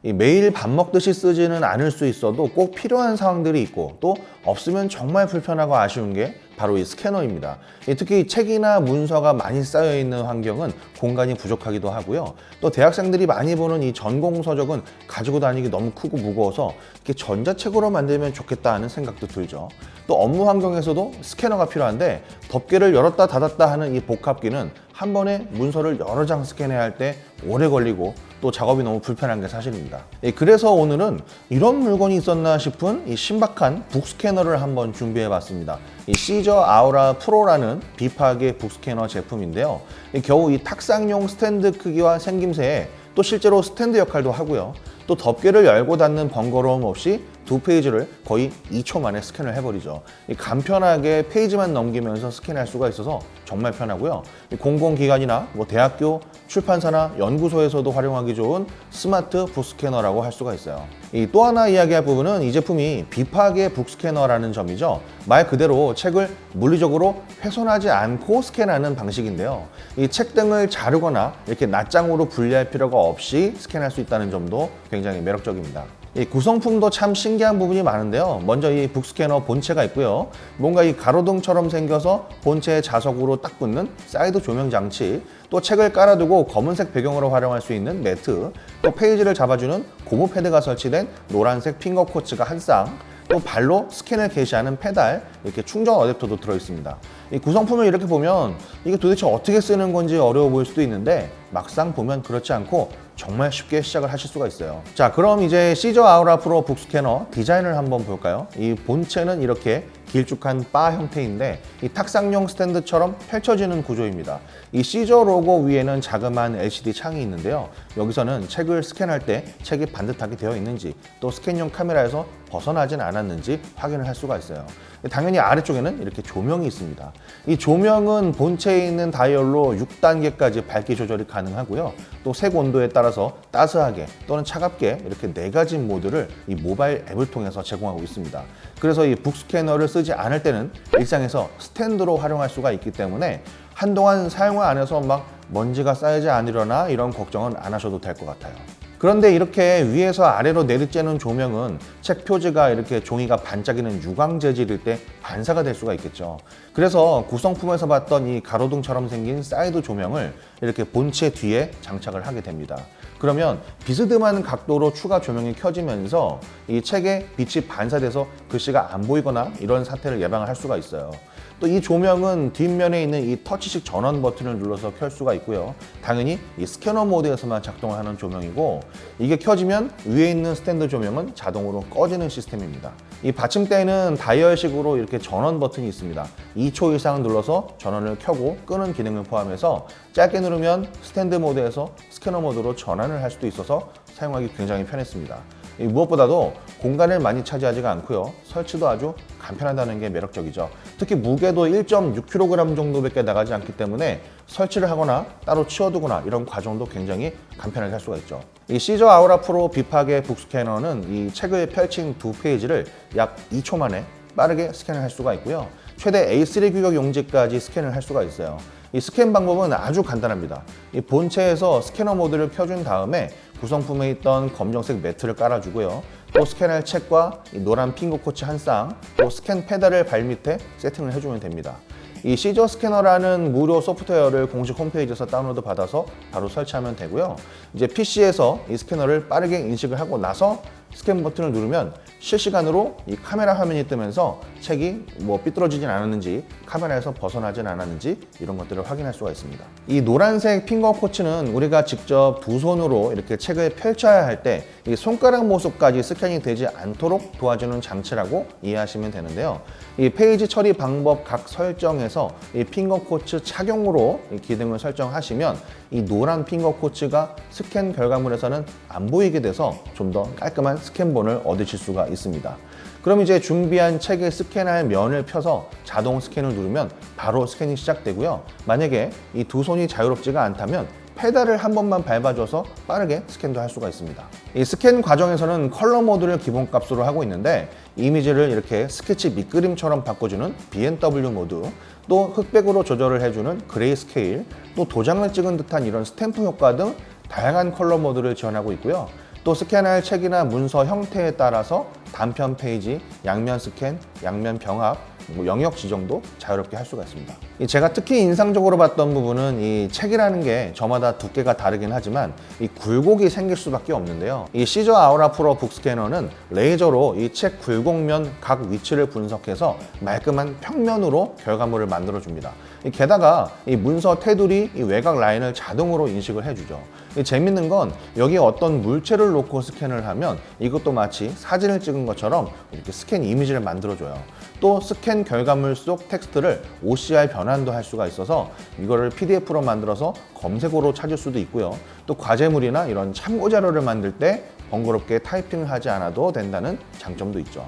매일 밥 먹듯이 쓰지는 않을 수 있어도 꼭 필요한 상황들이 있고 또 없으면 정말 불편하고 아쉬운 게 바로 이 스캐너입니다. 특히 책이나 문서가 많이 쌓여 있는 환경은 공간이 부족하기도 하고요. 또 대학생들이 많이 보는 이 전공 서적은 가지고 다니기 너무 크고 무거워서 이렇게 전자책으로 만들면 좋겠다 하는 생각도 들죠. 또 업무 환경에서도 스캐너가 필요한데 덮개를 열었다 닫았다 하는 이 복합기는 한 번에 문서를 여러 장 스캔해야 할 때 오래 걸리고 또 작업이 너무 불편한 게 사실입니다. 그래서 오늘은 이런 물건이 있었나 싶은 이 신박한 북스캐너를 한번 준비해 봤습니다. 이 시저 아우라 프로라는 비파계 북스캐너 제품인데요. 겨우 이 탁상용 스탠드 크기와 생김새에 또 실제로 스탠드 역할도 하고요. 또 덮개를 열고 닫는 번거로움 없이 두 페이지를 거의 2초 만에 스캔을 해버리죠. 간편하게 페이지만 넘기면서 스캔할 수가 있어서 정말 편하고요. 공공기관이나 대학교, 출판사나 연구소에서도 활용하기 좋은 스마트 북스캐너라고 할 수가 있어요. 또 하나 이야기할 부분은 이 제품이 비파계 북스캐너라는 점이죠. 말 그대로 책을 물리적으로 훼손하지 않고 스캔하는 방식인데요. 이 책 등을 자르거나 이렇게 낱장으로 분리할 필요가 없이 스캔할 수 있다는 점도 굉장히 매력적입니다. 이 구성품도 참 신기한 부분이 많은데요. 먼저 이 북스캐너 본체가 있고요. 뭔가 이 가로등처럼 생겨서 본체의 자석으로 딱 붙는 사이드 조명 장치, 또 책을 깔아두고 검은색 배경으로 활용할 수 있는 매트, 또 페이지를 잡아주는 고무 패드가 설치된 노란색 핑거 코츠가 한 쌍, 또 발로 스캔을 개시하는 페달, 이렇게 충전 어댑터도 들어있습니다. 이 구성품을 이렇게 보면 이게 도대체 어떻게 쓰는 건지 어려워 보일 수도 있는데 막상 보면 그렇지 않고 정말 쉽게 시작을 하실 수가 있어요. 자, 그럼 이제 시저 아우라 프로 북스캐너 디자인을 한번 볼까요? 이 본체는 이렇게 길쭉한 바 형태인데 이 탁상용 스탠드처럼 펼쳐지는 구조입니다. 이 시저 로고 위에는 자그마한 LCD 창이 있는데요. 여기서는 책을 스캔할 때 책이 반듯하게 되어 있는지 또 스캔용 카메라에서 벗어나진 않았는지 확인을 할 수가 있어요. 당연히 아래쪽에는 이렇게 조명이 있습니다. 이 조명은 본체에 있는 다이얼로 6단계까지 밝기 조절이 가능하고요. 또 색 온도에 따라서 따스하게 또는 차갑게 이렇게 4가지 모드를 이 모바일 앱을 통해서 제공하고 있습니다. 그래서 이 북스캐너를 쓰지 않을 때는 일상에서 스탠드로 활용할 수가 있기 때문에 한동안 사용을 안 해서 막 먼지가 쌓이지 않으려나 이런 걱정은 안 하셔도 될 것 같아요. 그런데 이렇게 위에서 아래로 내리쬐는 조명은 책 표지가 이렇게 종이가 반짝이는 유광 재질일 때 반사가 될 수가 있겠죠. 그래서 구성품에서 봤던 이 가로등처럼 생긴 사이드 조명을 이렇게 본체 뒤에 장착을 하게 됩니다. 그러면 비스듬한 각도로 추가 조명이 켜지면서 이 책에 빛이 반사돼서 글씨가 안 보이거나 이런 사태를 예방할 수가 있어요. 또 이 조명은 뒷면에 있는 이 터치식 전원 버튼을 눌러서 켤 수가 있고요. 당연히 이 스캐너 모드에서만 작동을 하는 조명이고 이게 켜지면 위에 있는 스탠드 조명은 자동으로 꺼지는 시스템입니다. 이 받침대에는 다이얼식으로 이렇게 전원 버튼이 있습니다. 2초 이상 눌러서 전원을 켜고 끄는 기능을 포함해서 짧게 누르면 스탠드 모드에서 스캐너 모드로 전환을 할 수도 있어서 사용하기 굉장히 편했습니다. 무엇보다도 공간을 많이 차지하지가 않고요. 설치도 아주 간편하다는 게 매력적이죠. 특히 무게도 1.6kg 정도밖에 나가지 않기 때문에 설치를 하거나 따로 치워두거나 이런 과정도 굉장히 간편하게 할 수가 있죠. 이 시저 아우라 프로 비파계 북스캐너는 이 책을 펼친 두 페이지를 약 2초 만에 빠르게 스캔을 할 수가 있고요. 최대 A3 규격 용지까지 스캔을 할 수가 있어요. 이 스캔 방법은 아주 간단합니다. 이 본체에서 스캐너 모드를 켜준 다음에 구성품에 있던 검정색 매트를 깔아주고요. 또 스캔할 책과 이 노란 핑거 코치 한 쌍, 또 스캔 페달을 발밑에 세팅을 해주면 됩니다. 이 시저 스캐너라는 무료 소프트웨어를 공식 홈페이지에서 다운로드 받아서 바로 설치하면 되고요. 이제 PC에서 이 스캐너를 빠르게 인식을 하고 나서 스캔 버튼을 누르면 실시간으로 이 카메라 화면이 뜨면서 책이 삐뚤어지진 않았는지 카메라에서 벗어나진 않았는지 이런 것들을 확인할 수가 있습니다. 이 노란색 핑거 코치는 우리가 직접 두 손으로 이렇게 책을 펼쳐야 할 때 이 손가락 모습까지 스캔이 되지 않도록 도와주는 장치라고 이해하시면 되는데요. 이 페이지 처리 방법 각 설정에서 이 핑거 코치 착용으로 이 기능을 설정하시면 이 노란 핑거 코치가 스캔 결과물에서는 안 보이게 돼서 좀 더 깔끔한 스캔본을 얻으실 수가 있습니다. 그럼 이제 준비한 책에 스캔할 면을 펴서 자동 스캔을 누르면 바로 스캔이 시작되고요. 만약에 이 두 손이 자유롭지가 않다면 페달을 한 번만 밟아줘서 빠르게 스캔도 할 수가 있습니다. 이 스캔 과정에서는 컬러 모드를 기본값으로 하고 있는데 이미지를 이렇게 스케치 밑그림처럼 바꿔주는 B&W 모드, 또 흑백으로 조절을 해주는 그레이 스케일, 또 도장을 찍은 듯한 이런 스탬프 효과 등 다양한 컬러 모드를 지원하고 있고요. 또 스캔할 책이나 문서 형태에 따라서 단편 페이지, 양면 스캔, 양면 병합, 영역 지정도 자유롭게 할 수가 있습니다. 제가 특히 인상적으로 봤던 부분은 이 책이라는 게 저마다 두께가 다르긴 하지만 이 굴곡이 생길 수밖에 없는데요. 이 시저 아우라 프로 북스캐너는 레이저로 이 책 굴곡면 각 위치를 분석해서 말끔한 평면으로 결과물을 만들어 줍니다. 게다가 이 문서 테두리 이 외곽 라인을 자동으로 인식을 해주죠. 재밌는 건 여기에 어떤 물체를 놓고 스캔을 하면 이것도 마치 사진을 찍은 것처럼 이렇게 스캔 이미지를 만들어줘요. 또 스캔 결과물 속 텍스트를 OCR 변환도 할 수가 있어서 이거를 PDF로 만들어서 검색어로 찾을 수도 있고요. 또 과제물이나 이런 참고 자료를 만들 때 번거롭게 타이핑을 하지 않아도 된다는 장점도 있죠.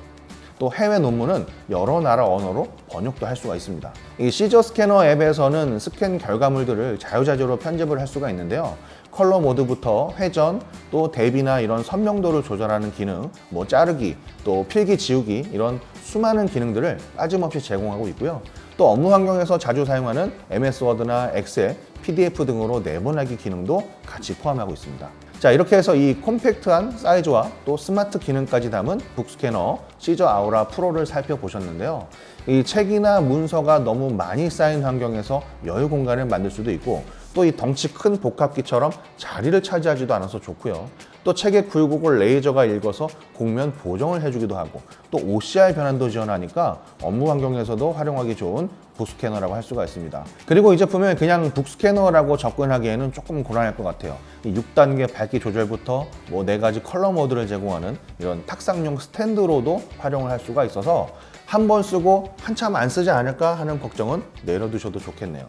또 해외 논문은 여러 나라 언어로 번역도 할 수가 있습니다. 이 시저 스캐너 앱에서는 스캔 결과물들을 자유자재로 편집을 할 수가 있는데요. 컬러 모드부터 회전, 또 대비나 이런 선명도를 조절하는 기능, 자르기, 또 필기 지우기 이런 수많은 기능들을 빠짐없이 제공하고 있고요. 또 업무 환경에서 자주 사용하는 MS 워드나 엑셀, PDF 등으로 내보내기 기능도 같이 포함하고 있습니다. 자, 이렇게 해서 이 콤팩트한 사이즈와 또 스마트 기능까지 담은 북스캐너 시저 아우라 프로를 살펴보셨는데요. 이 책이나 문서가 너무 많이 쌓인 환경에서 여유 공간을 만들 수도 있고 또 이 덩치 큰 복합기처럼 자리를 차지하지도 않아서 좋고요. 또 책의 굴곡을 레이저가 읽어서 곡면 보정을 해주기도 하고 또 OCR 변환도 지원하니까 업무 환경에서도 활용하기 좋은 북스캐너라고 할 수가 있습니다. 그리고 이 제품을 그냥 북스캐너라고 접근하기에는 조금 곤란할 것 같아요. 이 6단계 밝기 조절부터 4가지 컬러 모드를 제공하는 이런 탁상용 스탠드로도 활용을 할 수가 있어서 한 번 쓰고 한참 안 쓰지 않을까 하는 걱정은 내려두셔도 좋겠네요.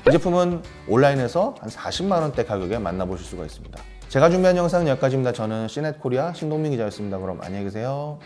이 제품은 온라인에서 한 40만 원대 가격에 만나보실 수가 있습니다. 제가 준비한 영상은 여기까지입니다. 저는 시넷코리아 신동민 기자였습니다. 그럼 안녕히 계세요.